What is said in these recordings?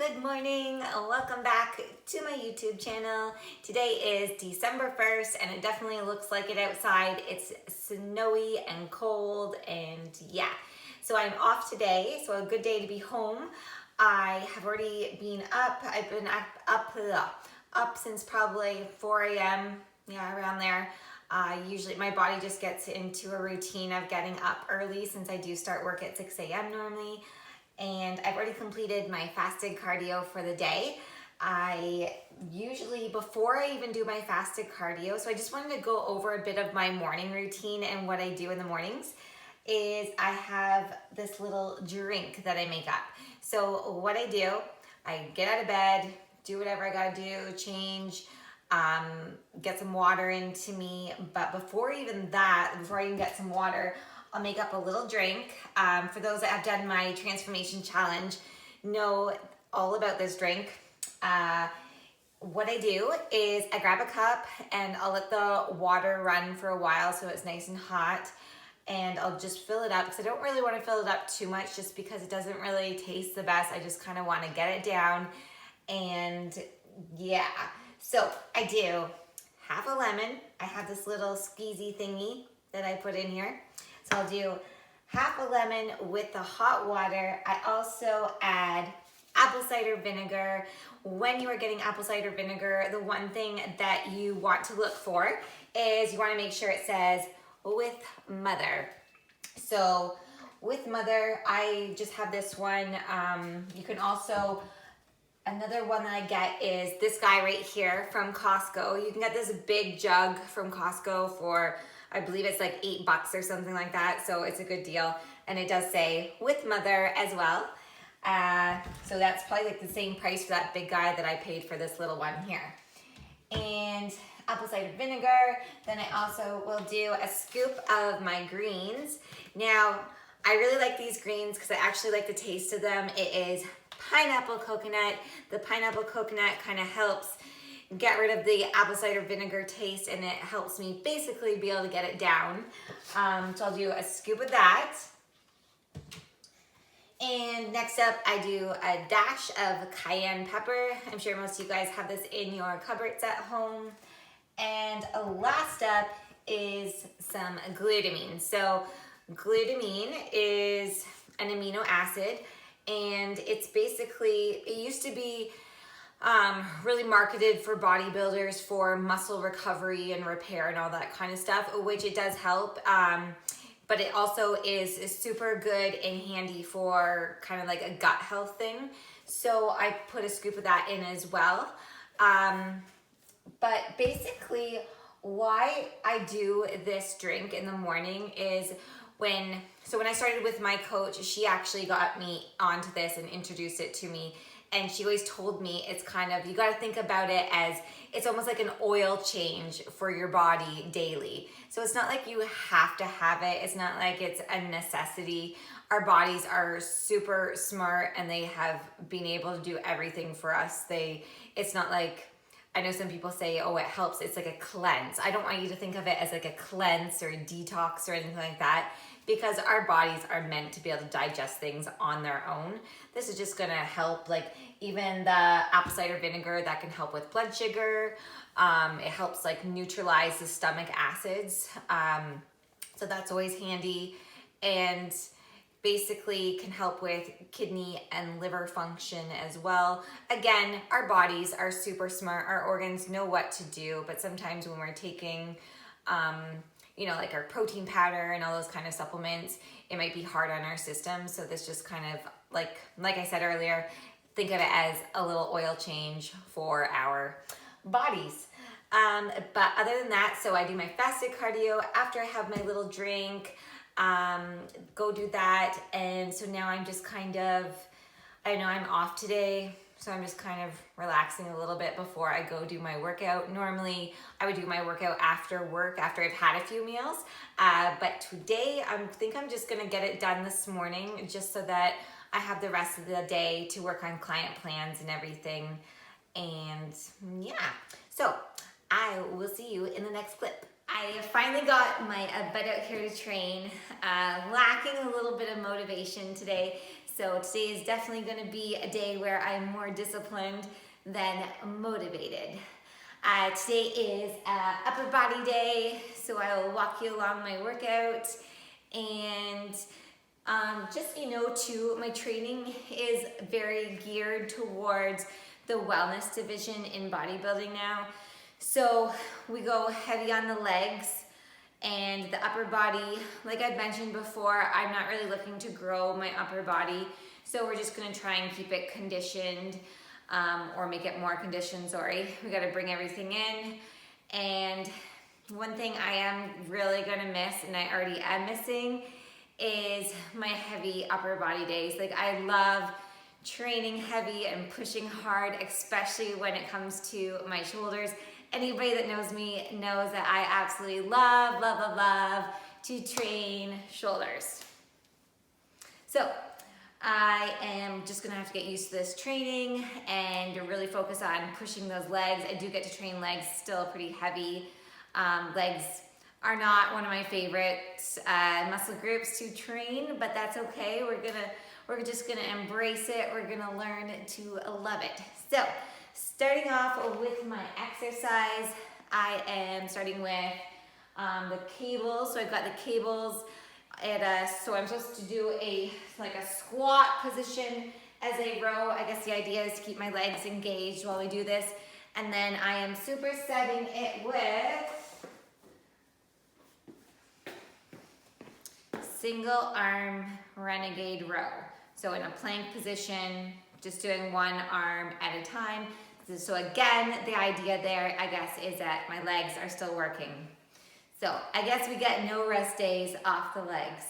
Good morning, welcome back to my YouTube channel. Today is December 1st and it definitely looks like it outside. It's snowy and cold and yeah. So I'm off today, so a good day to be home. I have already been up. I've been up since probably 4 a.m. Yeah, around there. Usually my body just gets into a routine of getting up early since I do start work at 6 a.m. normally. And I've already completed my fasted cardio for the day. I usually, before I even do my fasted cardio, so I just wanted to go over a bit of my morning routine and what I do in the mornings, is I have this little drink that I make up. So what I do, I get out of bed, do whatever I gotta do, change, get some water into me. But before even that, before I even get some water, I'll make up a little drink. For those that have done my transformation challenge, know all about this drink. What I do is I grab a cup and I'll let the water run for a while so it's nice and hot. And I'll just fill it up because I don't really want to fill it up too much just because it doesn't really taste the best. I just kind of want to get it down. And yeah, so I do half a lemon. I have this little squeezy thingy that I put in here. So I'll do half a lemon with the hot water. I also add apple cider vinegar. When you are getting apple cider vinegar, the one thing that you want to look for is you want to make sure it says with mother. So with mother, I just have this one. You can also, another one that I get is this guy right here from Costco. You can get this big jug from Costco for, I believe it's like $8 or something like that. So it's a good deal. And it does say with mother as well. So that's probably like the same price for that big guy that I paid for this little one here. And apple cider vinegar. Then I also will do a scoop of my greens. Now, I really like these greens because I actually like the taste of them. It is pineapple coconut. The pineapple coconut kind of helps get rid of the apple cider vinegar taste, and it helps me basically be able to get it down. So I'll do a scoop of that. And next up, I do a dash of cayenne pepper. I'm sure most of you guys have this in your cupboards at home. And last up is some glutamine. So glutamine is an amino acid, and it's basically, it used to be really marketed for bodybuilders for muscle recovery and repair and all that kind of stuff, which it does help. But it also is super good and handy for kind of like a gut health thing. So I put a scoop of that in as well. But basically why I do this drink in the morning is when I started with my coach, she actually got me onto this and introduced it to me. And she always told me it's kind of, you got to think about it as it's almost like an oil change for your body daily. So it's not like you have to have it. It's not like it's a necessity. Our bodies are super smart and they have been able to do everything for us. It's not like, I know some people say, oh, it helps. It's like a cleanse. I don't want you to think of it as like a cleanse or a detox or anything like that, because our bodies are meant to be able to digest things on their own. This is just gonna help, like even the apple cider vinegar that can help with blood sugar. It helps like neutralize the stomach acids. So that's always handy. And basically can help with kidney and liver function as well. Again, our bodies are super smart. Our organs know what to do, but sometimes when we're taking, like our protein powder and all those kind of supplements, it might be hard on our system. So this just kind of like I said earlier, think of it as a little oil change for our bodies. But other than that, so I do my fasted cardio after I have my little drink, go do that. And so now I'm just kind of, I know I'm off today, so I'm just kind of relaxing a little bit before I go do my workout. Normally I would do my workout after work, after I've had a few meals. But today I think I'm just gonna get it done this morning just so that I have the rest of the day to work on client plans and everything. And yeah, so I will see you in the next clip. I finally got my butt out here to train, lacking a little bit of motivation today. So today is definitely going to be a day where I'm more disciplined than motivated. Today is upper body day, so I will walk you along my workout. And just so you know too, my training is very geared towards the wellness division in bodybuilding now. So we go heavy on the legs and the upper body. Like I've mentioned before, I'm not really looking to grow my upper body. So we're just gonna try and keep it conditioned, or make it more conditioned, sorry. We gotta bring everything in. And one thing I am really gonna miss, and I already am missing, is my heavy upper body days. Like I love training heavy and pushing hard, especially when it comes to my shoulders. Anybody that knows me knows that I absolutely love to train shoulders. So I am just gonna have to get used to this training and really focus on pushing those legs. I do get to train legs still pretty heavy. Legs are not one of my favorite muscle groups to train, but that's okay. We're just gonna embrace it. We're gonna learn to love it. So starting off with my exercise, I am starting with the cables. So I've got the cables so I'm supposed to do a squat position as a row. I guess the idea is to keep my legs engaged while we do this. And then I am supersetting it with single arm renegade row. So in a plank position, just doing one arm at a time. So again, the idea there, I guess, is that my legs are still working. So I guess we get no rest days off the legs,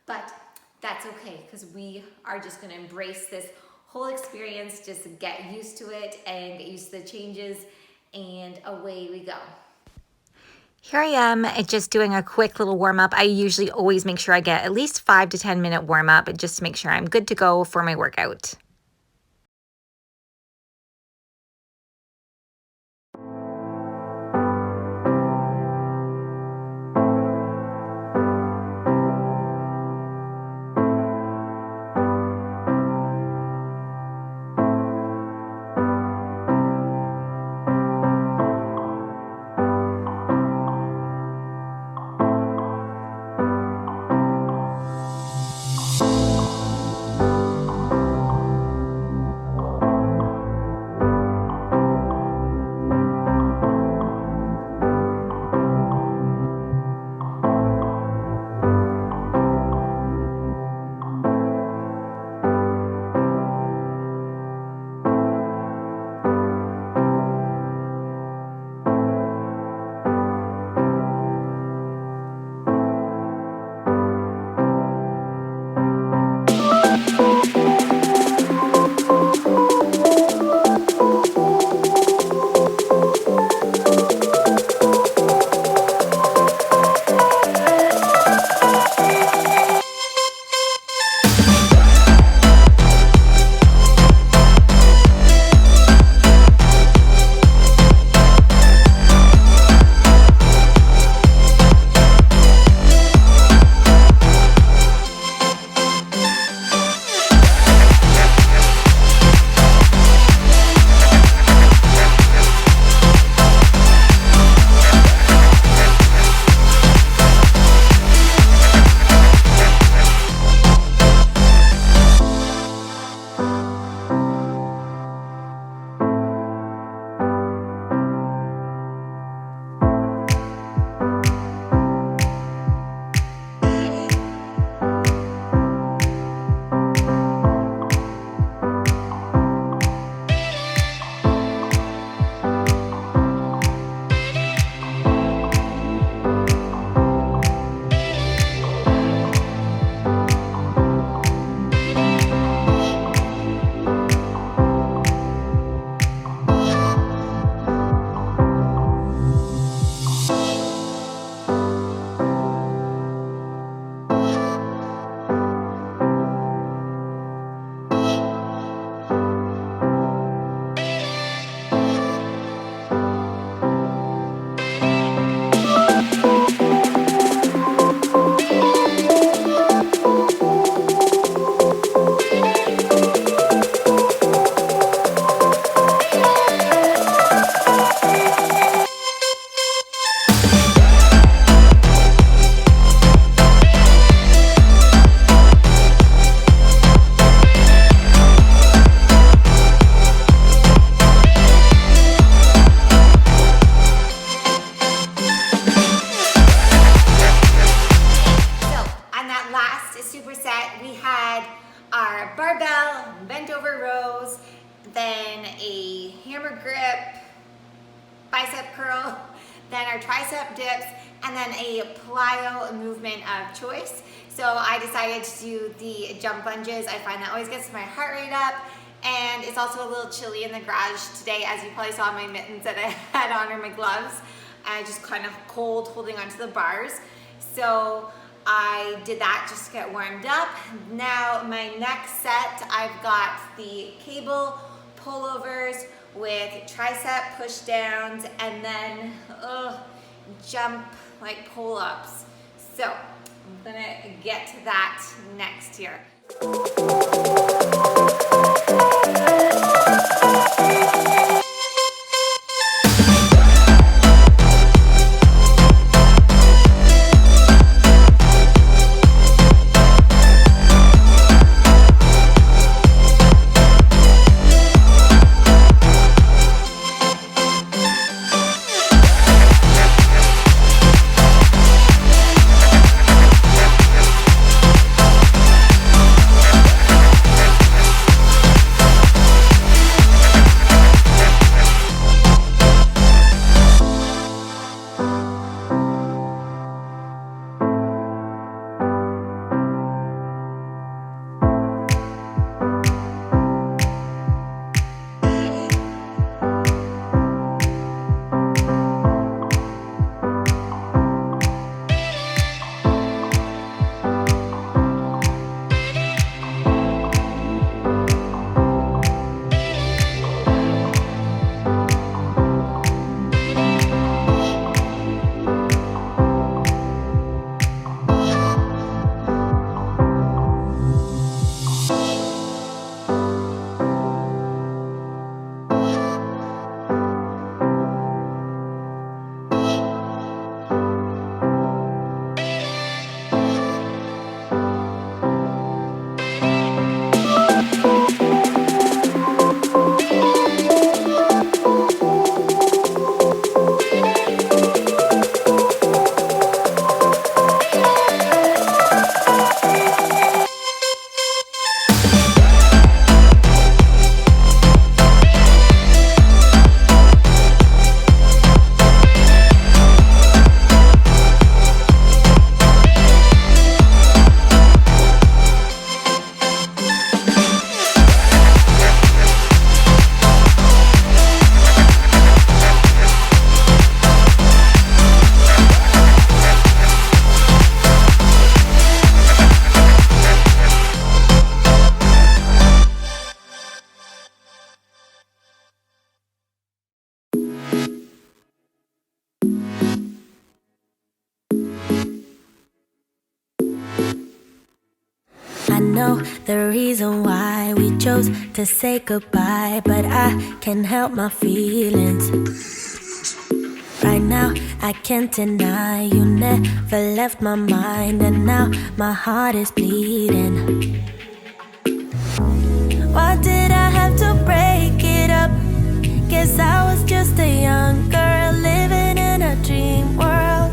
but that's okay because we are just gonna embrace this whole experience, just get used to it and get used to the changes, and away we go. Here I am just doing a quick little warm up. I usually always make sure I get at least 5 to 10 minute warm up just to make sure I'm good to go for my workout. rows, then a hammer grip, bicep curl, then our tricep dips, and then a plyo movement of choice. So I decided to do the jump lunges. I find that always gets my heart rate up, and it's also a little chilly in the garage today, as you probably saw my mittens that I had on, or my gloves. I just kind of cold holding onto the bars. So I did that just to get warmed up. Now my next set, I've got the cable pullovers with tricep push downs, and then jump like pull-ups. So I'm gonna get to that next here. I know the reason why we chose to say goodbye, but I can't help my feelings. Right now, I can't deny you never left my mind, and now my heart is bleeding. Why did I have to break it up? Guess I was just a young girl living in a dream world.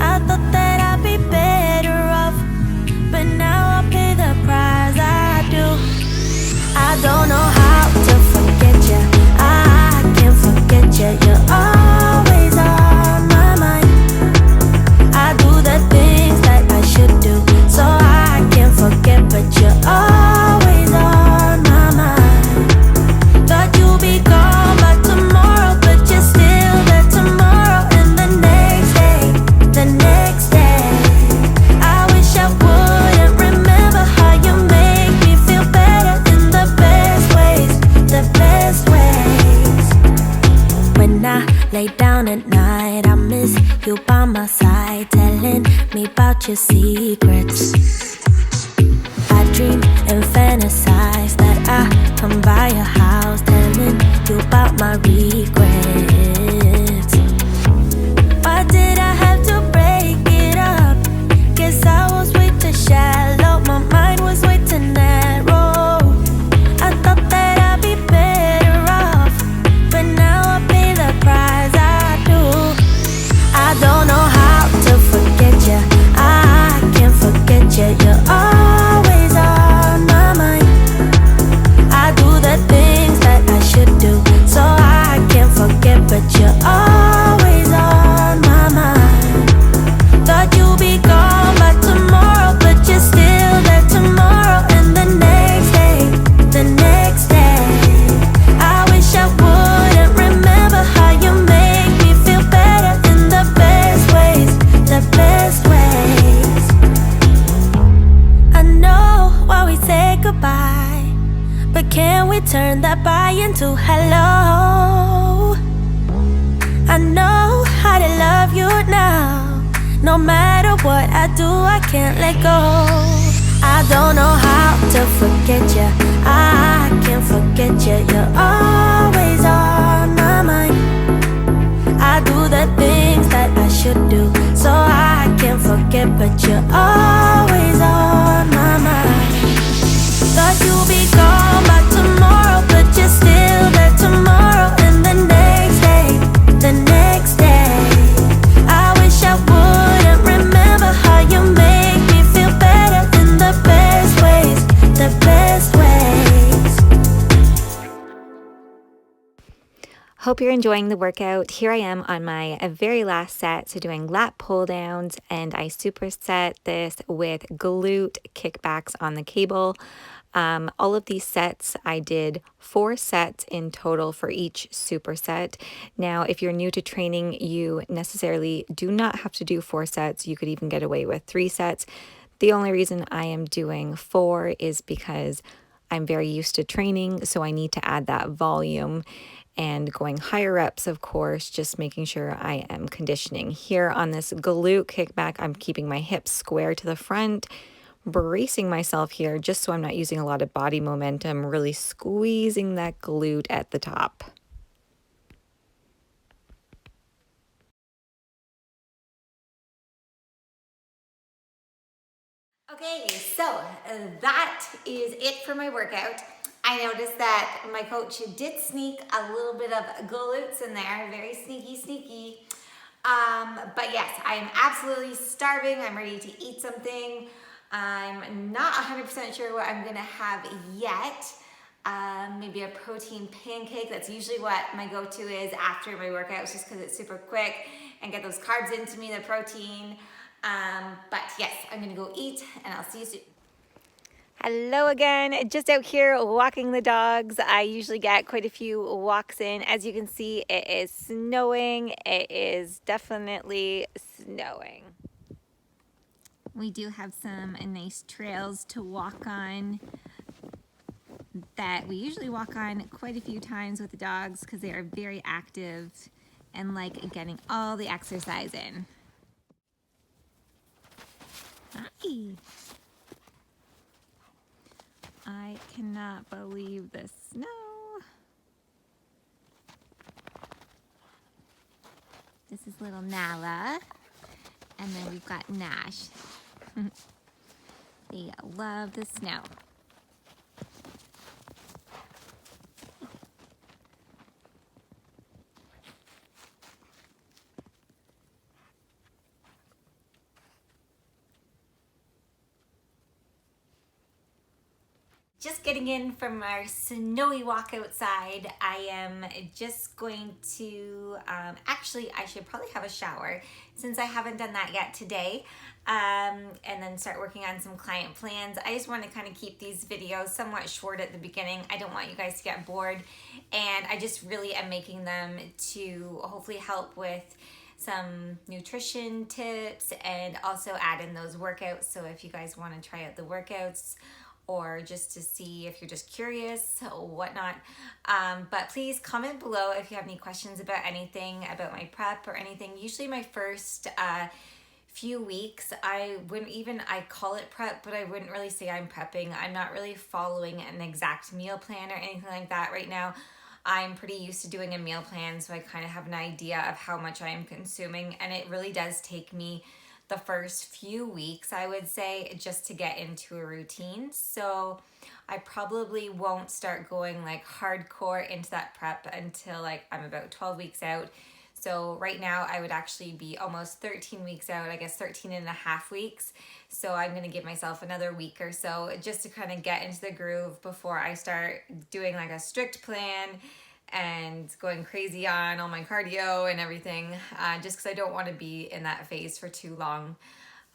I thought that I'd be better off, but now I pay the price. I do. I don't know how to forget you. I can't forget you. You're always on my mind. I do the things that I should do, so I can't forget, but you're always on my mind. Thought you'd be gone by tomorrow, but you're still there tomorrow, and the next day, the next day. I wish I wouldn't remember how you make me feel better in the best ways, the best ways. When I lay down at night, I miss you by my side, telling me about your secrets. I dream and fantasize that I come by your house, telling you about my regrets. Why did I have to break it up? Guess I was way too shallow, my mind was way too narrow. I thought that I'd be better off, but now I pay the price. I do. I don't know how to forget you. I can't forget you. You're always on my mind. I do I buy into hello. I know how to love you now. No matter what I do, I can't let go. I don't know how to forget you. I can't forget you. You're always on my mind. I do the things that I should do, so I can't forget, but you're always on my mind. Thought you'd be gone by tomorrow, but you're still there tomorrow, and the next day, the next day. I wish I wouldn't remember how you make me feel better in the best ways, the best ways. Hope you're enjoying the workout. Here I am on my very last set, so doing lat pull downs, and I superset this with glute kickbacks on the cable. All of these sets, I did 4 sets in total for each superset. Now, if you're new to training, you necessarily do not have to do 4 sets. You could even get away with 3 sets. The only reason I am doing 4 is because I'm very used to training, so I need to add that volume and going higher reps, of course, just making sure I am conditioning. Here on this glute kickback, I'm keeping my hips square to the front, bracing myself here just so I'm not using a lot of body momentum, really squeezing that glute at the top. Okay, so that is it for my workout. I noticed that my coach did sneak a little bit of glutes in there, very sneaky, sneaky. But yes, I am absolutely starving. I'm ready to eat something. I'm not 100% sure what I'm gonna have yet. Maybe a protein pancake. That's usually what my go-to is after my workouts, just because it's super quick and get those carbs into me, the protein. But yes, I'm gonna go eat and I'll see you soon. Hello again, just out here walking the dogs. I usually get quite a few walks in. As you can see, it is snowing. It is definitely snowing. We do have some nice trails to walk on that we usually walk on quite a few times with the dogs because they are very active and like getting all the exercise in. Hi. I cannot believe the snow. This is little Nala. And then we've got Nash. They love the snow. Just getting in from our snowy walk outside. I am just going to, actually I should probably have a shower since I haven't done that yet today, and then start working on some client plans. I just want to kind of keep these videos somewhat short at the beginning. I don't want you guys to get bored, and I just really am making them to hopefully help with some nutrition tips and also add in those workouts. So if you guys want to try out the workouts, or just to see if you're just curious or whatnot. But please comment below if you have any questions about anything, about my prep or anything. Usually my first few weeks, I call it prep, but I wouldn't really say I'm prepping. I'm not really following an exact meal plan or anything like that right now. I'm pretty used to doing a meal plan, so I kind of have an idea of how much I am consuming, and it really does take me the first few weeks, I would say, just to get into a routine. So I probably won't start going like hardcore into that prep until like I'm about 12 weeks out. So right now I would actually be almost 13 weeks out, I guess 13 and a half weeks. So I'm gonna give myself another week or so just to kind of get into the groove before I start doing like a strict plan and going crazy on all my cardio and everything, just because I don't want to be in that phase for too long.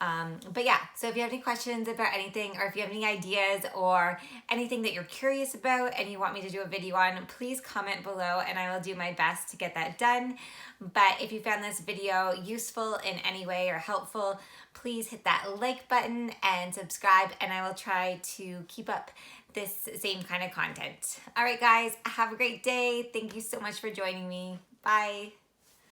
But yeah, so if you have any questions about anything, or if you have any ideas or anything that you're curious about and you want me to do a video on, please comment below and I will do my best to get that done. But if you found this video useful in any way or helpful, please hit that like button and subscribe, and I will try to keep up this same kind of content. All right, guys, have a great day. Thank you so much for joining me. Bye.